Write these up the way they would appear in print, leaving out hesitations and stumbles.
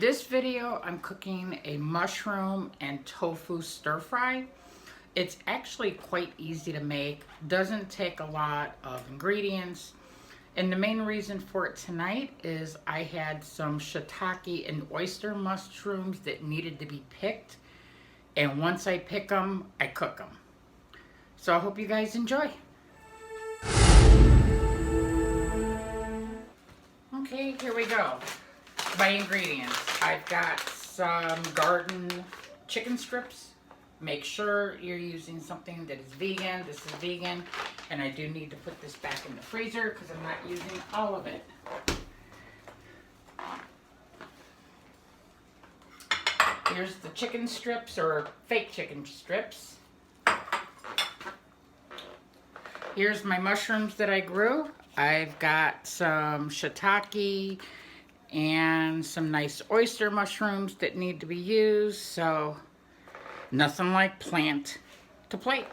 This video, I'm cooking a mushroom and tofu stir fry. It's actually quite easy to make, doesn't take a lot of ingredients. And the main reason for it tonight is I had some shiitake and oyster mushrooms that needed to be picked. And once I pick them, I cook them. So I hope you guys enjoy. Okay, here we go. My ingredients. I've got some garden chicken strips. Make sure you're using something that is vegan. This is vegan. And I do need to put this back in the freezer because I'm not using all of it. Here's the chicken strips, or fake chicken strips. Here's my mushrooms that I grew. I've got some shiitake and some nice oyster mushrooms that need to be used, so nothing like plant to plate.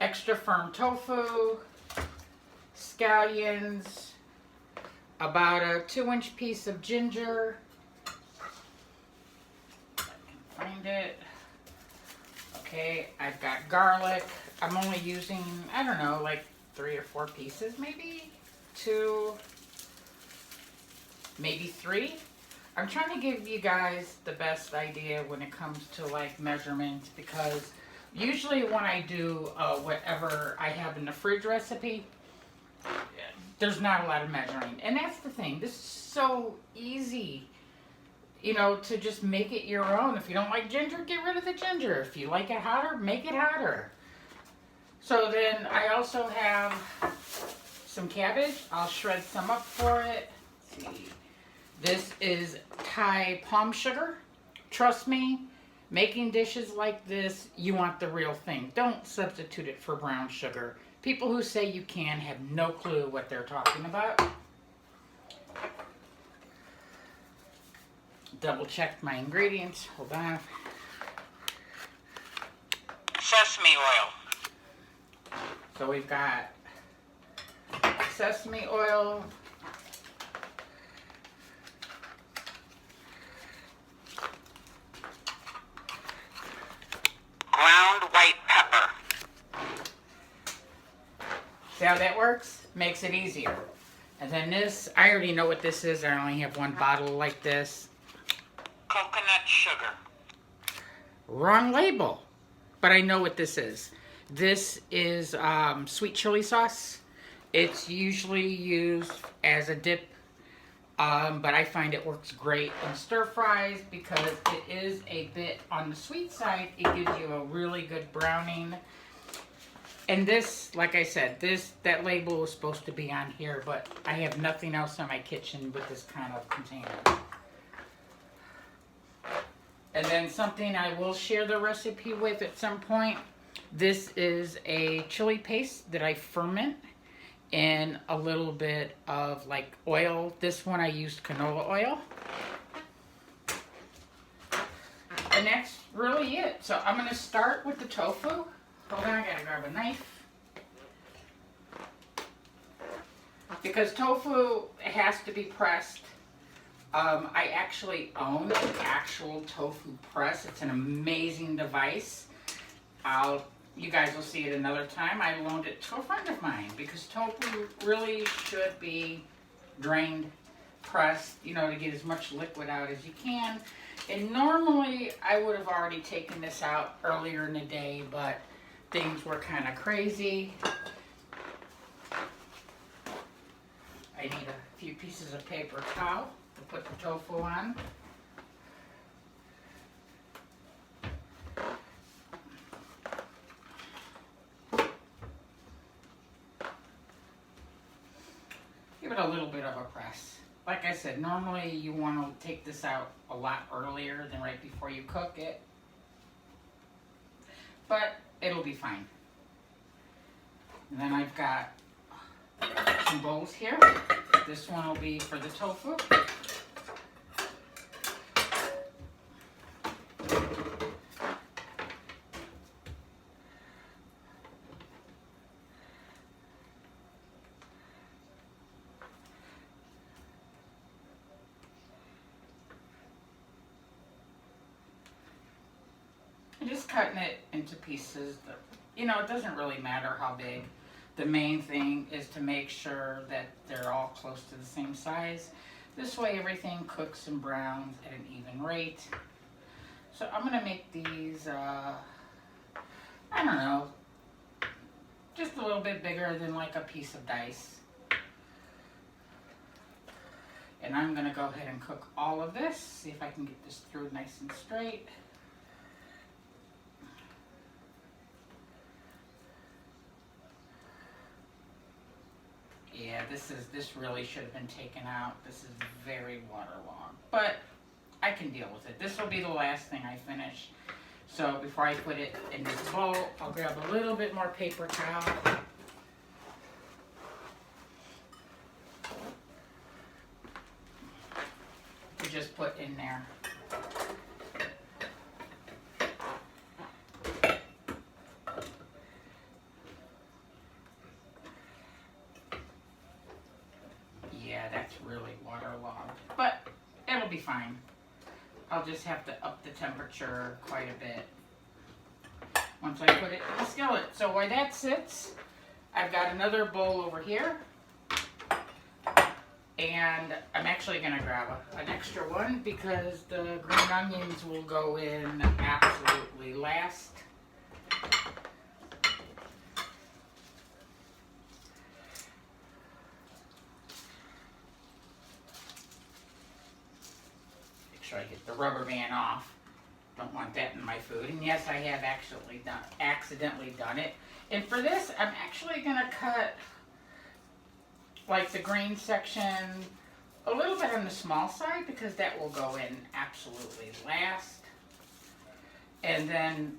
Extra firm tofu, scallions, about a 2-inch piece of ginger. If I can find it. Okay, I've got garlic. I'm only using, I don't know, like 3 or 4 pieces maybe? 2, maybe 3. I'm trying to give you guys the best idea when it comes to like measurements, because usually when I do whatever I have in the fridge recipe, there's not a lot of measuring. And that's the thing. This is so easy, you know, to just make it your own. If you don't like ginger, get rid of the ginger. If you like it hotter, make it hotter. So then I also have some cabbage. I'll shred some up for it. Let's see. This is Thai palm sugar. Trust me, making dishes like this, you want the real thing. Don't substitute it for brown sugar. People who say you can have no clue what they're talking about. Double check my ingredients. Hold on. Sesame oil. So we've got sesame oil, Ground white pepper. see how that works? Makes it easier. And then this, I already know what this is. I only have one bottle like this. Coconut sugar. Wrong label, but I know what this is. This is sweet chili sauce. It's usually used as a dip, but I find it works great in stir fries because it is a bit on the sweet side. It gives you a really good browning. And this, like I said, that label was supposed to be on here, but I have nothing else in my kitchen with this kind of container. And then something I will share the recipe with at some point. This is a chili paste that I ferment in a little bit of like oil. This one I used canola oil. And that's really it. So I'm going to start with the tofu. Hold on, I gotta grab a knife. Because tofu has to be pressed. I actually own an actual tofu press. It's an amazing device. You guys will see it another time. I loaned it to a friend of mine because tofu really should be drained, pressed, you know, to get as much liquid out as you can. And normally I would have already taken this out earlier in the day, but things were kind of crazy. I need a few pieces of paper towel to put the tofu on. Give it a little bit of a press. Like I said, normally you want to take this out a lot earlier than right before you cook it. But it'll be fine. And then I've got some bowls here. This one will be for the tofu. I'm just cutting it into pieces. You know, it doesn't really matter how big. The main thing is to make sure that they're all close to the same size. This way everything cooks and browns at an even rate. So I'm gonna make these, I don't know, just a little bit bigger than like a piece of dice. And I'm gonna go ahead and cook all of this, see if I can get this through nice and straight. Yeah, this really should have been taken out. This is very waterlogged, but I can deal with it. This will be the last thing I finish. So before I put it in this bowl, I'll grab a little bit more paper towel. To just put in there. Yeah, that's really waterlogged, but it'll be fine. I'll just have to up the temperature quite a bit once I put it in the skillet. So while that sits, I've got another bowl over here, and I'm actually gonna grab an extra one because the green onions will go in absolutely last. Sure I get the rubber band off. Don't want that in my food. And yes, I have actually accidentally done it. And for this, I'm actually gonna cut like the green section a little bit on the small side because that will go in absolutely last. And then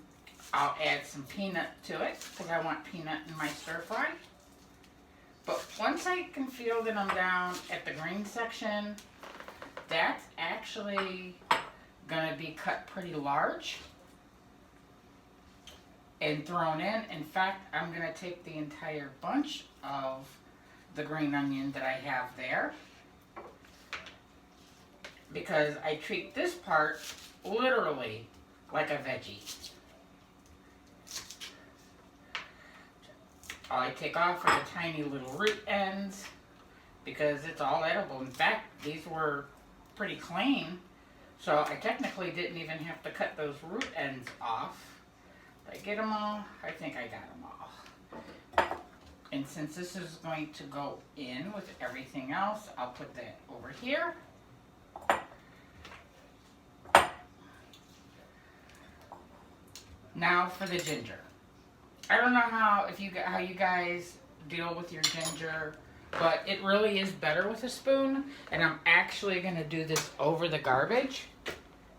I'll add some peanut to it because I want peanut in my stir fry. But once I can feel that I'm down at the green section, that's actually gonna be cut pretty large and thrown in. In fact, I'm gonna take the entire bunch of the green onion that I have there because I treat this part literally like a veggie. All I take off are the tiny little root ends because it's all edible. In fact, these were pretty clean, so I technically didn't even have to cut those root ends off. Did I get them all? I think I got them all. And since this is going to go in with everything else, I'll put that over here. Now for the ginger. I don't know how you guys deal with your ginger, but it really is better with a spoon, and I'm actually going to do this over the garbage.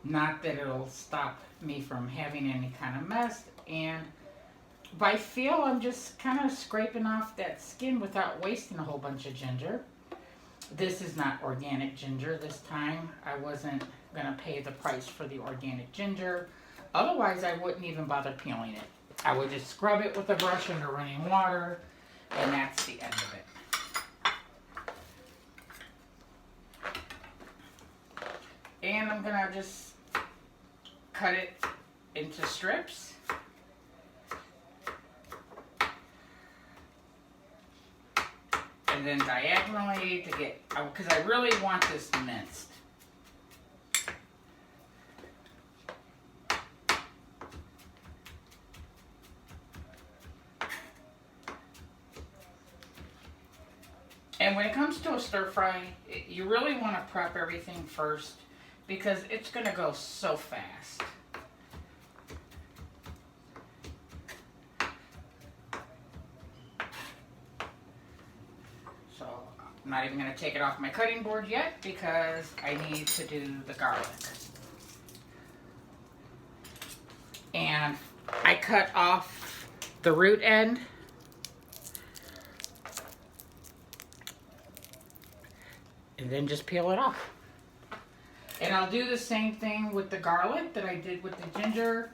Not that it'll stop me from having any kind of mess, and by feel I'm just kind of scraping off that skin without wasting a whole bunch of ginger. This is not organic ginger this time. I wasn't going to pay the price for the organic ginger. Otherwise, I wouldn't even bother peeling it. I would just scrub it with a brush under running water, and that's the end of it. And I'm gonna just cut it into strips. And then diagonally to get, because I really want this minced. And when it comes to a stir fry, you really want to prep everything first because it's going to go so fast. So I'm not even going to take it off my cutting board yet because I need to do the garlic. And I cut off the root end. And then just peel it off. And I'll do the same thing with the garlic that I did with the ginger.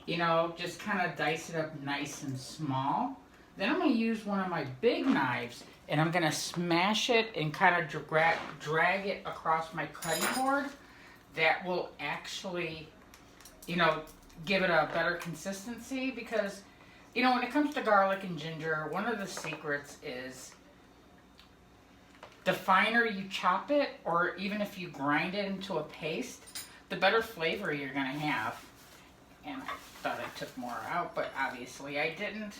You know, just kind of dice it up nice and small. Then I'm going to use one of my big knives and I'm going to smash it and kind of drag it across my cutting board. That will actually, you know, give it a better consistency because, you know, when it comes to garlic and ginger, one of the secrets is the finer you chop it, or even if you grind it into a paste, the better flavor you're going to have. And I thought I took more out, but obviously I didn't.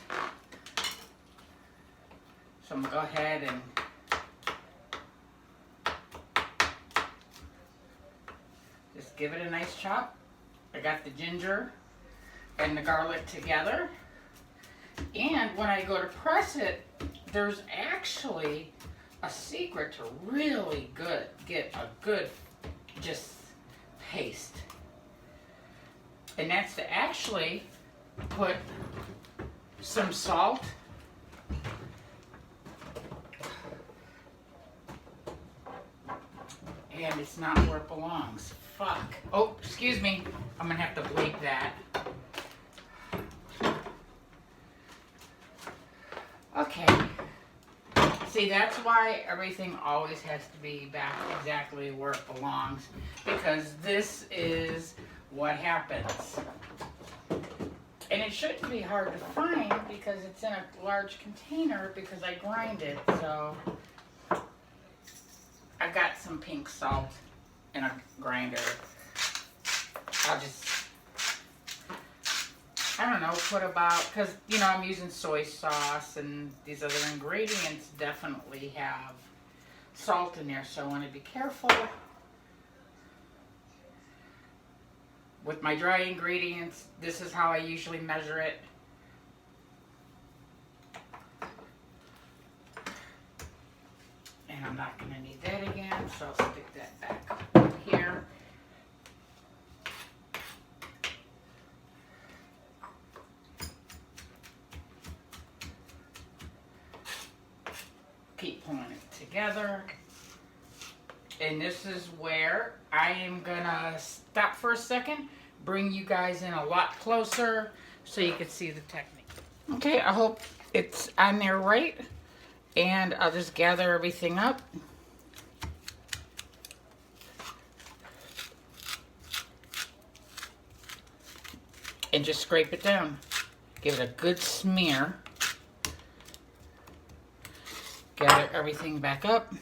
So I'm going to go ahead and just give it a nice chop. I got the ginger and the garlic together. And when I go to press it, there's actually a secret to really get a good just paste. And that's to actually put some salt and it's not where it belongs. Fuck. Oh, excuse me. I'm gonna have to bleep that. Okay. See, that's why everything always has to be back exactly where it belongs, because this is what happens. And it shouldn't be hard to find because it's in a large container because I grind it. So I've got some pink salt in a grinder. I'll just, I don't know, put about, because, you know, I'm using soy sauce and these other ingredients definitely have salt in there, so I want to be careful with my dry ingredients. This is how I usually measure it. And I'm not going to need that again, so I'll stick that back up here. Keep pulling it together. And this is where I am gonna stop for a second, bring you guys in a lot closer so you can see the technique. Okay, I hope it's on there right. And I'll just gather everything up. And just scrape it down. Give it a good smear. Gather everything back up.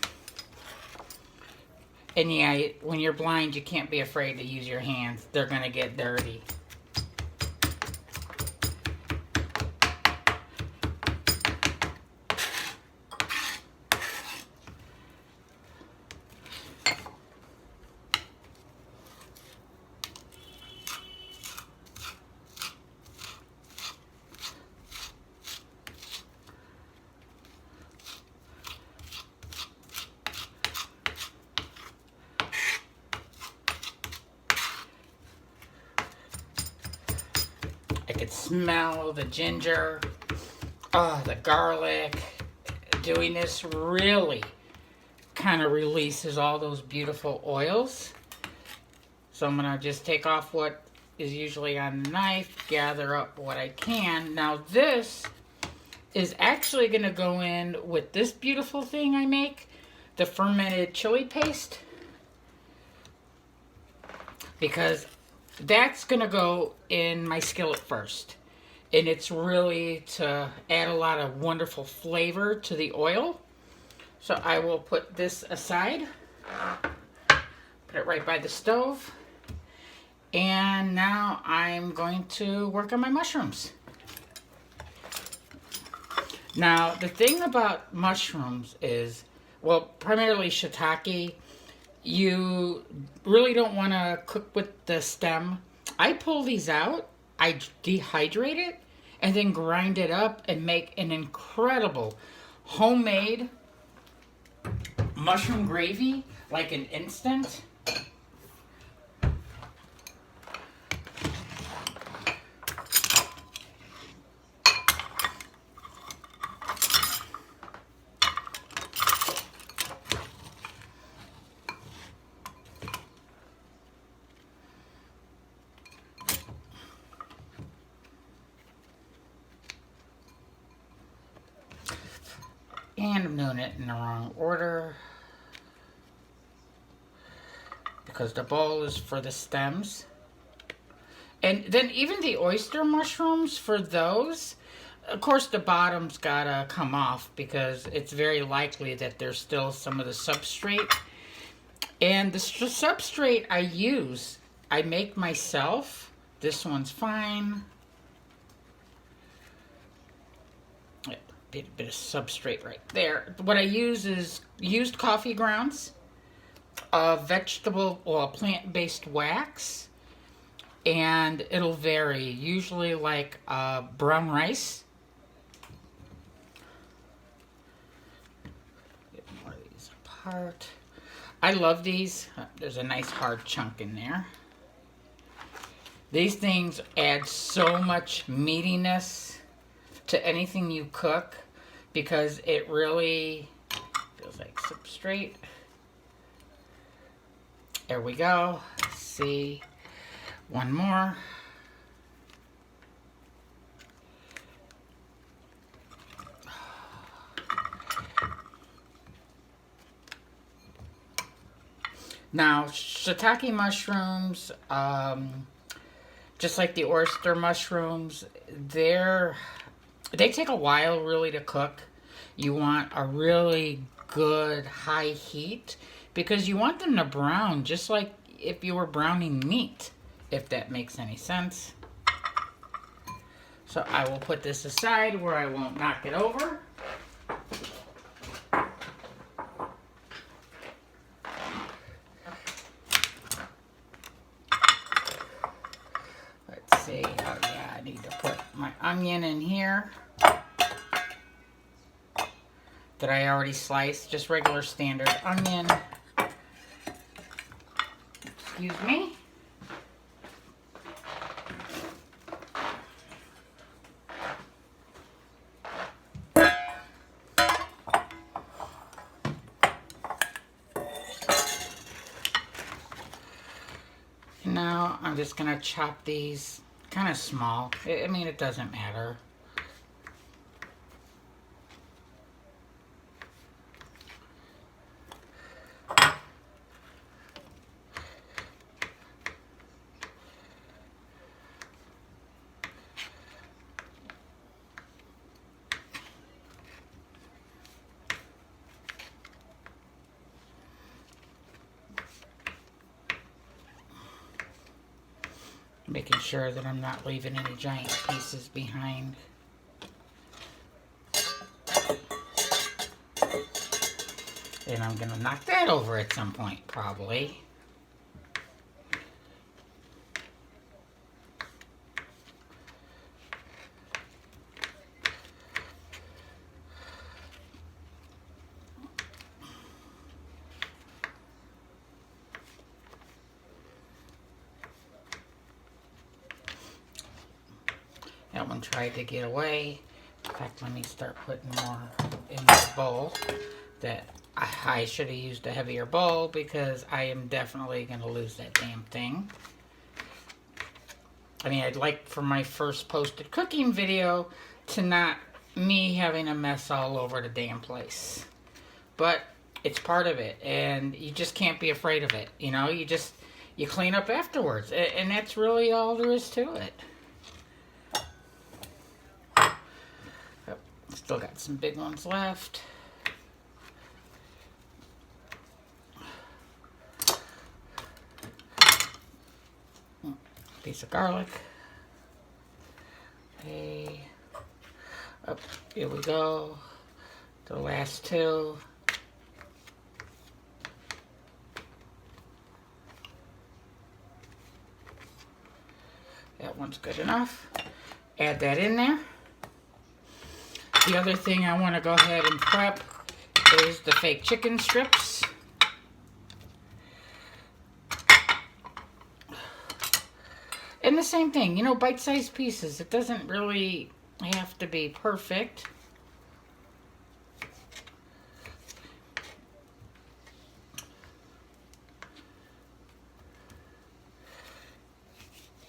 And yeah, when you're blind, you can't be afraid to use your hands. They're gonna get dirty. I could smell the ginger, the garlic. Doing this really kind of releases all those beautiful oils. So I'm gonna just take off what is usually on the knife, gather up what I can. Now this is actually gonna go in with this beautiful thing I make, the fermented chili paste, because that's gonna go in my skillet first. And it's really to add a lot of wonderful flavor to the oil. So I will put this aside, put it right by the stove. And now I'm going to work on my mushrooms. Now, the thing about mushrooms is, well, primarily shiitake, you really don't want to cook with the stem. I pull these out, I dehydrate it, and then grind it up and make an incredible homemade mushroom gravy, like an instant. And I'm doing it in the wrong order because the bowl is for the stems And then even the oyster mushrooms, for those, of course the bottom's gotta come off because it's very likely that there's still some of the substrate. And the substrate I make myself. This one's fine. A bit of substrate right there. What I use is used coffee grounds, vegetable or plant-based wax, and it'll vary. Usually like brown rice. Get more of these apart. I love these. There's a nice hard chunk in there. These things add so much meatiness to anything you cook because it really feels like substrate. There we go. Let's see. One more. Now, shiitake mushrooms, just like the oyster mushrooms, they take a while really to cook. You want a really good high heat because you want them to brown just like if you were browning meat, if that makes any sense. So I will put this aside where I won't knock it over. Let's see. Oh yeah, I need to put my onion in here that I already sliced. Just regular standard onion. Excuse me. Now I'm just gonna chop these kind of small. I mean, it doesn't matter. Making sure that I'm not leaving any giant pieces behind. And I'm gonna knock that over at some point, probably. That one tried to get away. In fact, let me start putting more in the bowl. That I should have used a heavier bowl because I am definitely going to lose that damn thing. I mean, I'd like for my first posted cooking video to not me having a mess all over the damn place. But it's part of it, and you just can't be afraid of it. You know, you clean up afterwards, and that's really all there is to it. Still got some big ones left. Piece of garlic. Okay. Up, here we go. The last two. That one's good enough. Add that in there. The other thing I want to go ahead and prep is the fake chicken strips. And the same thing, you know, bite-sized pieces. It doesn't really have to be perfect.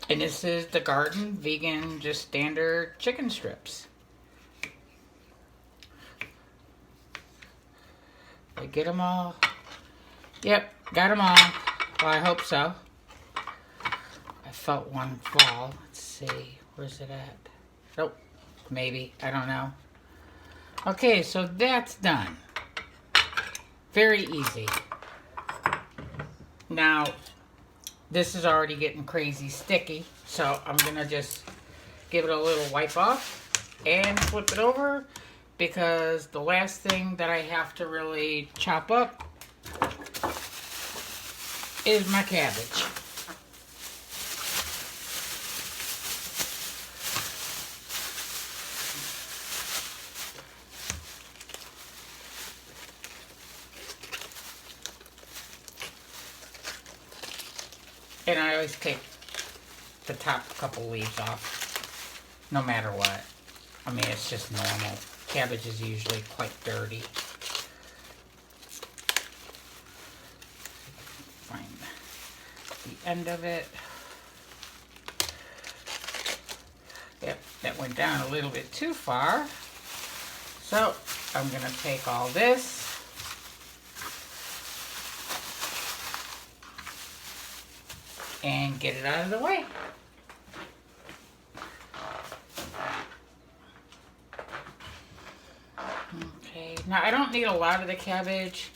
And this is the Garden Vegan, just standard chicken strips. I get them all. Yep, got them all. Well, I hope so. I felt one fall. Let's see, where's it at? Nope, maybe, I don't know. Okay, so that's done. Very easy. Now, this is already getting crazy sticky, so I'm gonna just give it a little wipe off and flip it over, because the last thing that I have to really chop up is my cabbage. And I always take the top couple leaves off, no matter what. I mean, it's just normal. Cabbage is usually quite dirty. Find the end of it. Yep, that went down a little bit too far. So, I'm going to take all this. And get it out of the way. Okay, now I don't need a lot of the cabbage,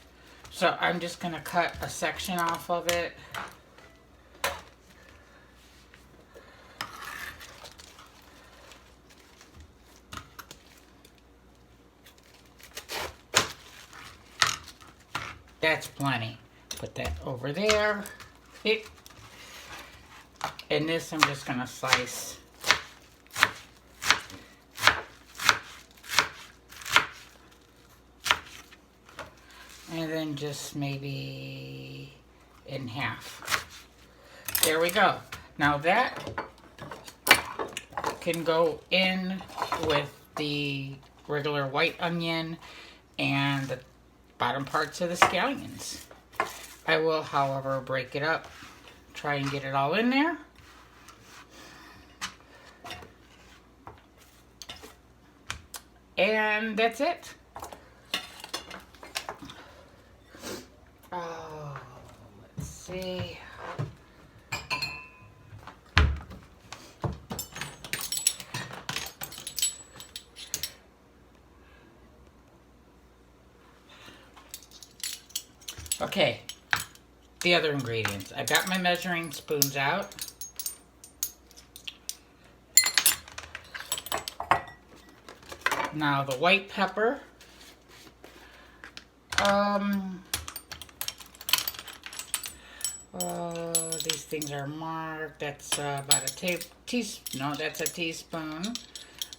so I'm just going to cut a section off of it. That's plenty. Put that over there. And this I'm just going to slice. And then just maybe in half. There we go. Now that can go in with the regular white onion and the bottom parts of the scallions. I will, however, break it up. Try and get it all in there. And that's it. Oh, let's see. Okay, the other ingredients. I got my measuring spoons out. Now the white pepper. These things are marked. That's about a teaspoon. No, that's a teaspoon.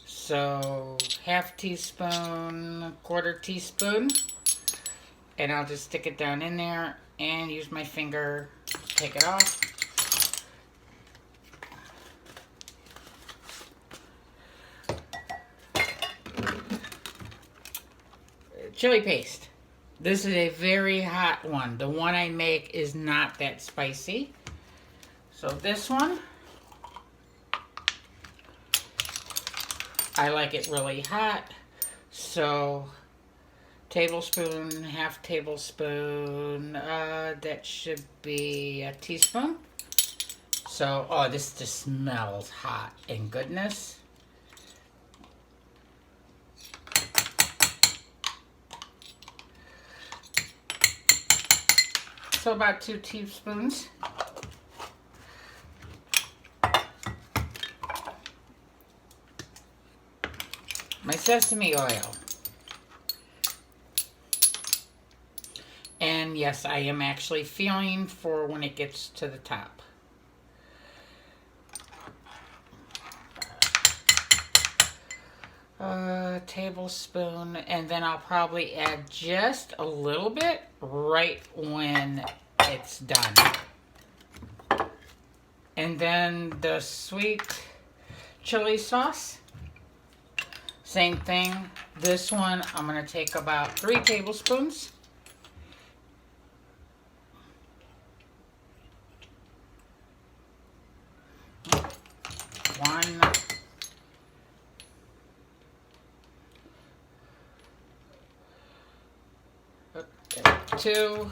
So half teaspoon, quarter teaspoon. And I'll just stick it down in there and use my finger to take it off. Chili paste. This is a very hot one. The one I make is not that spicy. So this one, I like it really hot. So tablespoon, half tablespoon, that should be a teaspoon. So, oh, this just smells hot and goodness. So about 2 teaspoons. My sesame oil. And yes, I am actually feeling for when it gets to the top. A tablespoon, and then I'll probably add just a little bit right when it's done. And then the sweet chili sauce, same thing. This one I'm going to take about 3 tablespoons. One, 2,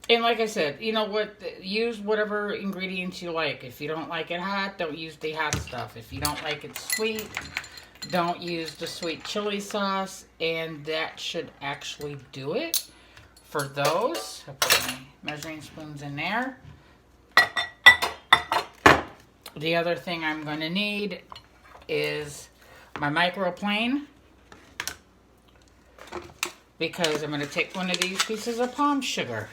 And like I said, you know what? Use whatever ingredients you like. If you don't like it hot, don't use the hot stuff. If you don't like it sweet, don't use the sweet chili sauce. And that should actually do it for those. I'll put my measuring spoons in there. The other thing I'm going to need is my microplane, because I'm going to take one of these pieces of palm sugar.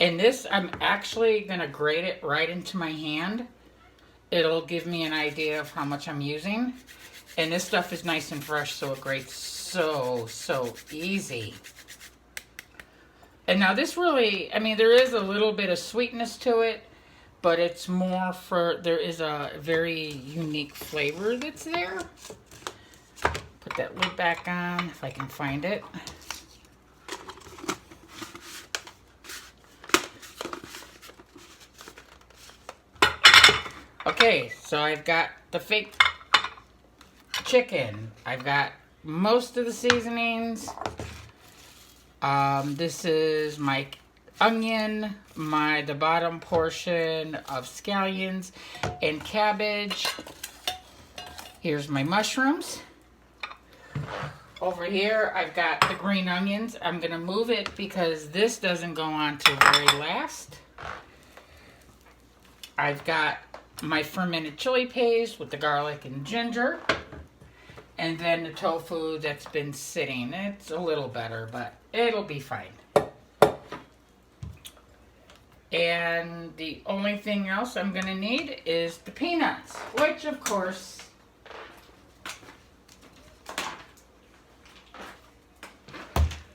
And this, I'm actually going to grate it right into my hand. It'll give me an idea of how much I'm using. And this stuff is nice and fresh, so it grates so easy. And now this really, I mean, there is a little bit of sweetness to it, but it's more for, there is a very unique flavor that's there. Put that lid back on if I can find it. Okay, so I've got the fake chicken. I've got most of the seasonings. This is my onion, the bottom portion of scallions and cabbage. Here's my mushrooms. Over here, I've got the green onions. I'm going to move it because this doesn't go on till very last. I've got my fermented chili paste with the garlic and ginger. And then the tofu that's been sitting. It's a little better, but it'll be fine. And the only thing else I'm going to need is the peanuts, which of course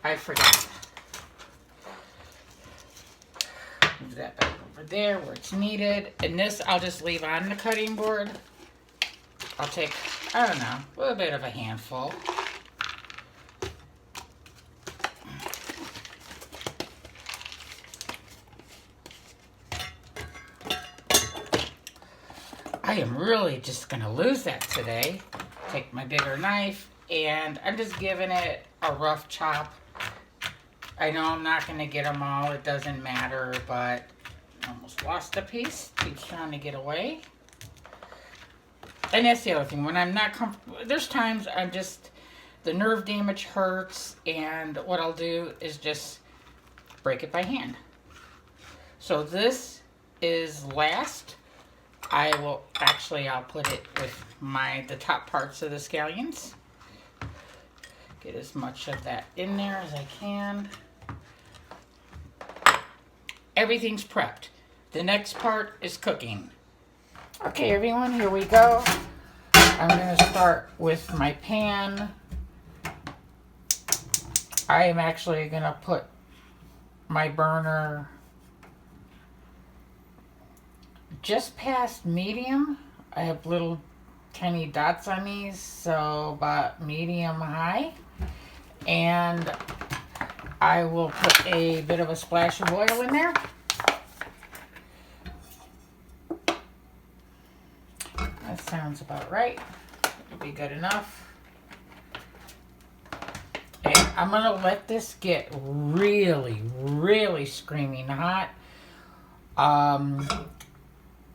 I forgot. Move that back over there where it's needed. And this I'll just leave on the cutting board. I'll take, I don't know, a little bit of a handful. I am really just going to lose that today. Take my bigger knife and I'm just giving it a rough chop. I know I'm not going to get them all. It doesn't matter, but I almost lost a piece. Keeps trying to get away. And that's the other thing. When I'm not comfortable, there's times I'm just, the nerve damage hurts, and what I'll do is just break it by hand. So this is last. I'll put it with the top parts of the scallions. Get as much of that in there as I can. Everything's prepped. The next part is cooking. Okay, everyone, here we go. I'm going to start with my pan. I am actually going to put my burner just past medium. I have little tiny dots on these, so about medium high. And I will put a bit of a splash of oil in there. That sounds about right. It'll be good enough. And I'm going to let this get really screaming hot.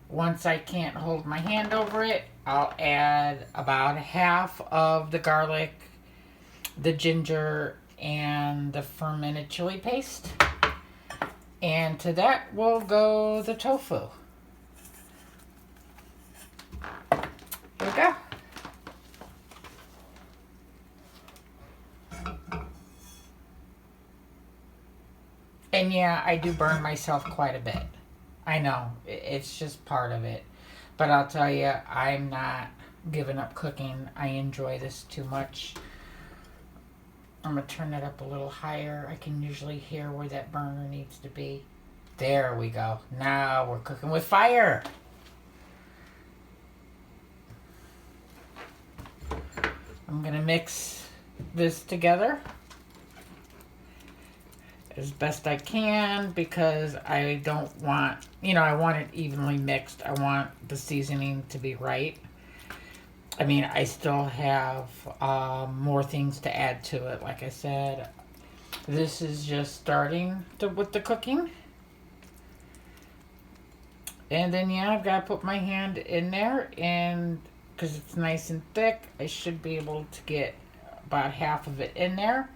Once I can't hold my hand over it, I'll add about half of the garlic, the ginger, and the fermented chili paste. And to that will go the tofu. There we go. And yeah, I do burn myself quite a bit. I know, it's just part of it. But I'll tell you, I'm not giving up cooking. I enjoy this too much. I'm going to turn it up a little higher. I can usually hear where that burner needs to be. There we go. Now we're cooking with fire. I'm going to mix this together as best I can because I don't want, I want it evenly mixed. I want the seasoning to be right. I mean, I still have more things to add to it. Like I said, This is just starting with the cooking. And then, yeah, I've got to put my hand in there, and because it's nice and thick, I should be able to get about half of it in there.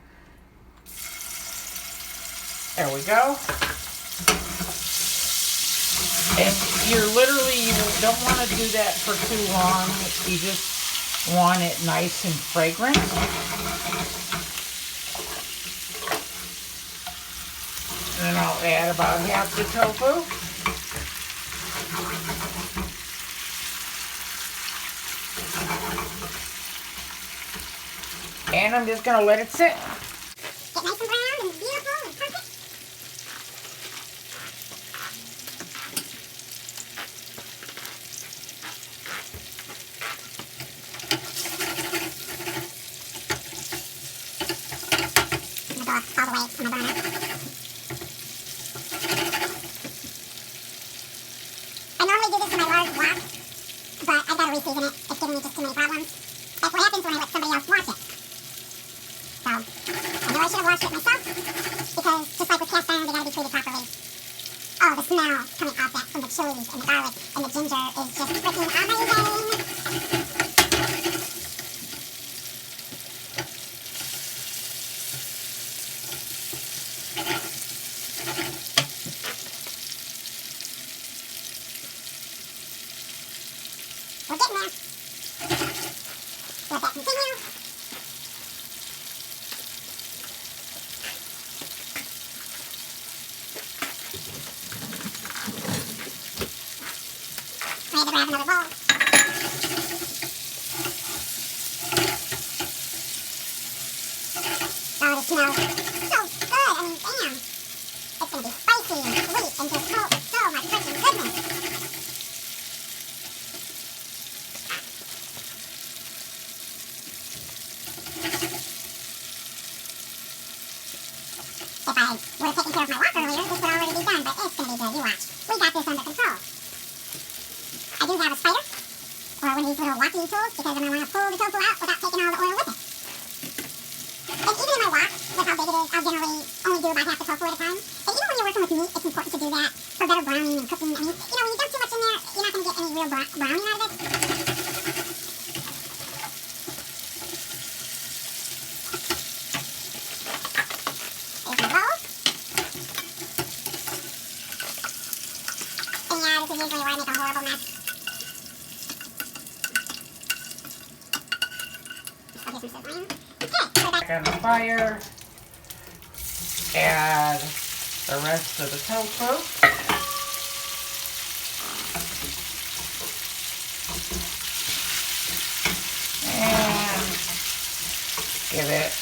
There we go. And you don't want to do that for too long. You just want it nice and fragrant. And then I'll add about half the tofu. And I'm just going to let it sit. Get nice and brown and beautiful and perfect. I'm going to go all the way on my burner. I normally do this in my large wok, but I've got to reseason it. It's giving me just too many problems. That's what happens when I let somebody else wash it. So, I know I should have washed it myself, because just like with cast iron, they gotta be treated properly. Oh, the smell coming off that from the chilies and the garlic and the ginger is just freaking amazing. We're getting there. Let that continue. I had to grab another bowl. Oh, it smells so good. I mean, damn. It's going to be spicy and sweet and just so much freaking goodness. If I would have taken care of my wok earlier, this would already be done, but it's going to be good. You watch. We got this under control. I do have a spider, or one of these little wacky tools, because I'm going to want to pull the tofu out without taking all the oil with it. And even in my wok, with how big it is, I'll generally only do about half the tofu at a time. And even when you're working with meat, it's important to do that for better browning and cooking. I mean, when you dump too much in there, you're not going to get any real browning out of it. There's my bowl. And yeah, this is usually where I make a horrible mess. I'll get some sizzling. Okay, put it back. Back on the fire. Add the rest of the tofu. And give it,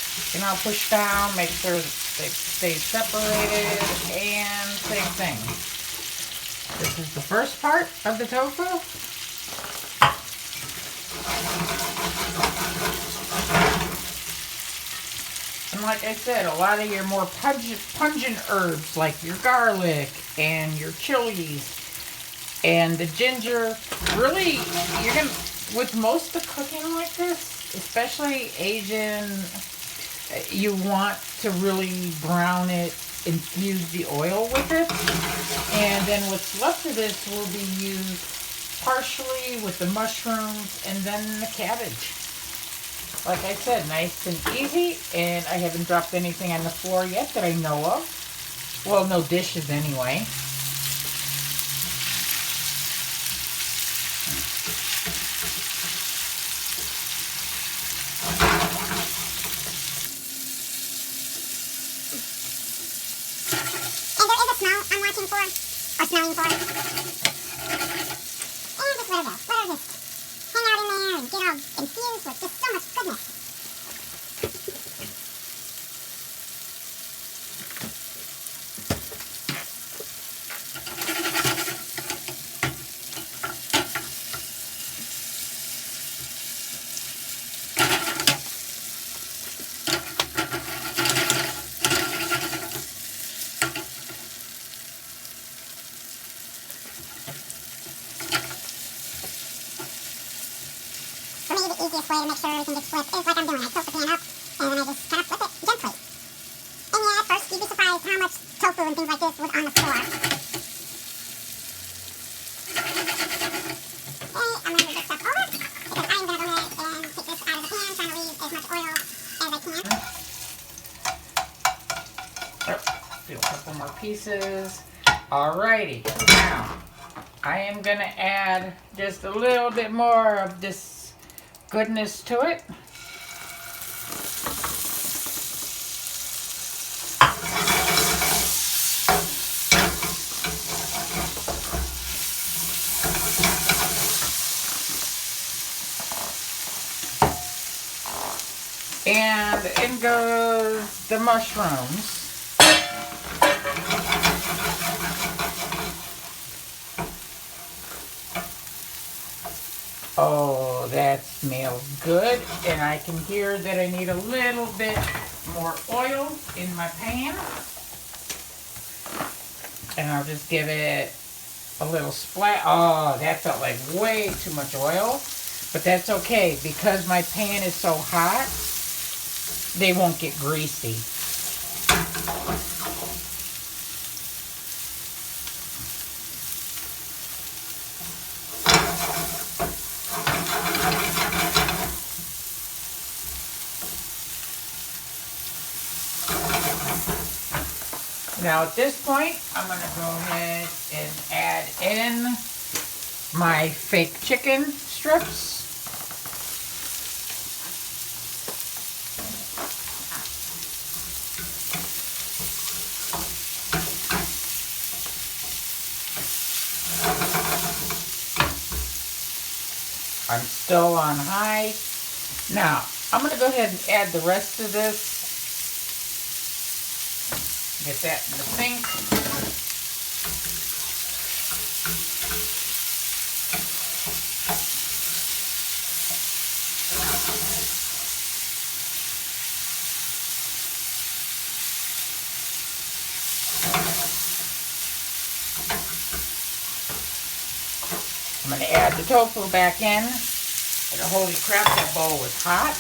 push down, make sure they stay separated, and same thing. This is the first part of the tofu. And like I said, a lot of your more pungent herbs, like your garlic and your chilies and the ginger, really, you're gonna, with most of the cooking like this, especially Asian, you want to really brown it, infuse the oil with it. And then what's left of this will be used partially with the mushrooms and then the cabbage. Like I said, nice and easy, and I haven't dropped anything on the floor yet that I know of. Well, no dishes anyway. And there is a smell I'm watching for, or smelling for. And just let her go. Let her just hang out in there and get all infused with just so much goodness. For me, the easiest way to make sure everything gets flipped is like I'm doing. I tilt the pan up, and then I just kind of flip it gently. And yeah, pan. Oh, do a couple more pieces. Alrighty, now I am gonna add just a little bit more of this goodness to it. And in goes the mushrooms. Oh, that smells good. And I can hear that I need a little bit more oil in my pan. And I'll just give it a little splat. Oh, that felt like way too much oil. But that's okay because my pan is so hot. They won't get greasy. Now at this point, I'm going to go ahead and add in my fake chicken strips. I'm still on high. Now, I'm going to go ahead and add the rest of this. Get that in the sink. I'm going to add the tofu back in. And holy crap, that bowl was hot.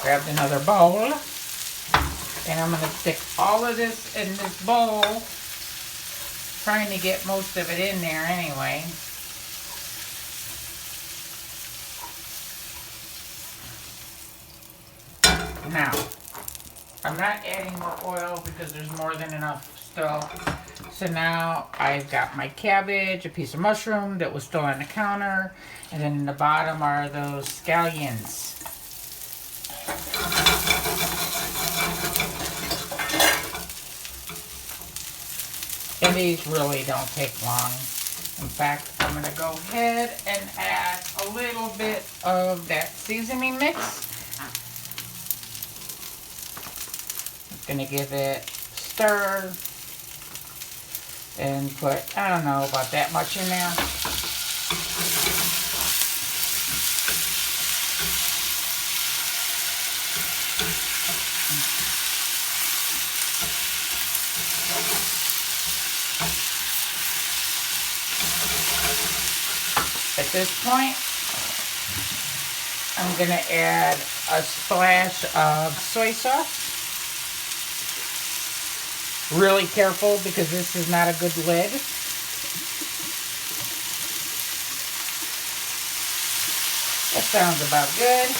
Grabbed another bowl, and I'm going to stick all of this in this bowl, trying to get most of it in there anyway. Now, I'm not adding more oil because there's more than enough still. So now I've got my cabbage, a piece of mushroom that was still on the counter, and then in the bottom are those scallions. And these really don't take long. In fact, I'm going to go ahead and add a little bit of that seasoning mix. Just going to give it a stir and put, I don't know, about that much in there. At this point, I'm going to add a splash of soy sauce. Really careful because this is not a good lid. That sounds about good.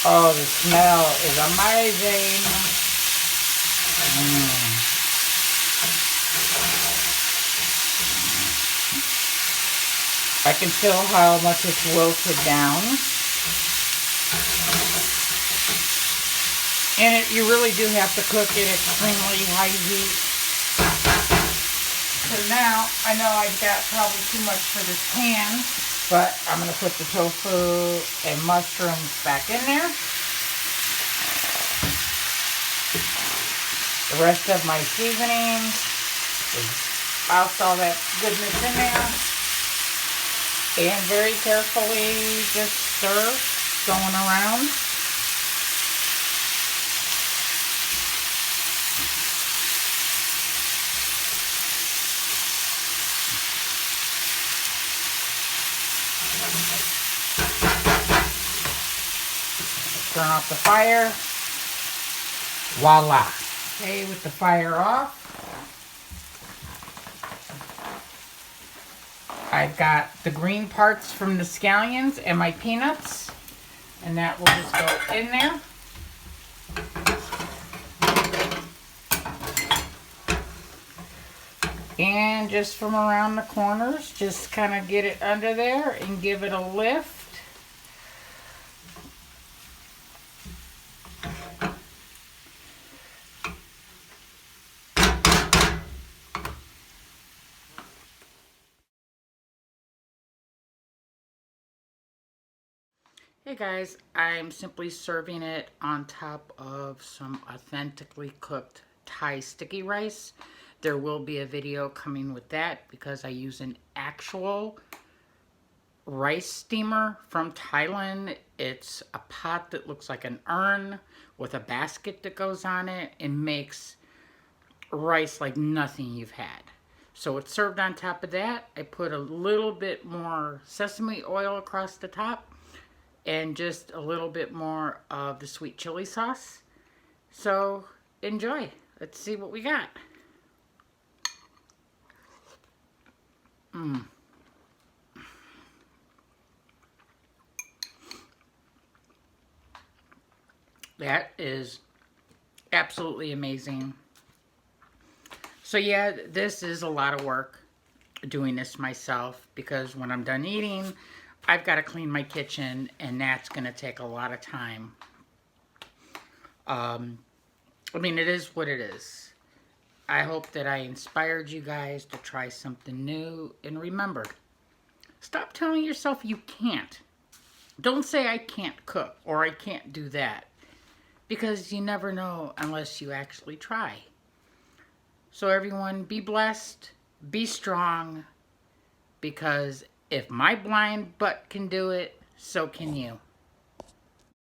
Oh, the smell is amazing. I can feel how much it's wilted down. And you really do have to cook it at extremely high heat. So now, I know I've got probably too much for this pan, but I'm going to put the tofu and mushrooms back in there. the rest of my seasonings. Spouse all that goodness in there. And very carefully just stir, going around. Turn off the fire. Voila. Okay, with the fire off, I've got the green parts from the scallions and my peanuts, and that will just go in there. And just from around the corners, just kind of get it under there and give it a lift. Hey guys, I'm simply serving it on top of some authentically cooked Thai sticky rice. There will be a video coming with that because I use an actual rice steamer from Thailand. It's a pot that looks like an urn with a basket that goes on it and makes rice like nothing you've had. So it's served on top of that. I put a little bit more sesame oil across the top and just a little bit more of the sweet chili sauce. So enjoy. Let's see what we got. That is absolutely amazing. So yeah, this is a lot of work doing this myself because when I'm done eating, I've got to clean my kitchen, and that's going to take a lot of time. I mean, it is what it is. I hope that I inspired you guys to try something new. And remember, stop telling yourself you can't. Don't say I can't cook or I can't do that. Because you never know unless you actually try. So everyone, be blessed, be strong, because if my blind butt can do it, so can you.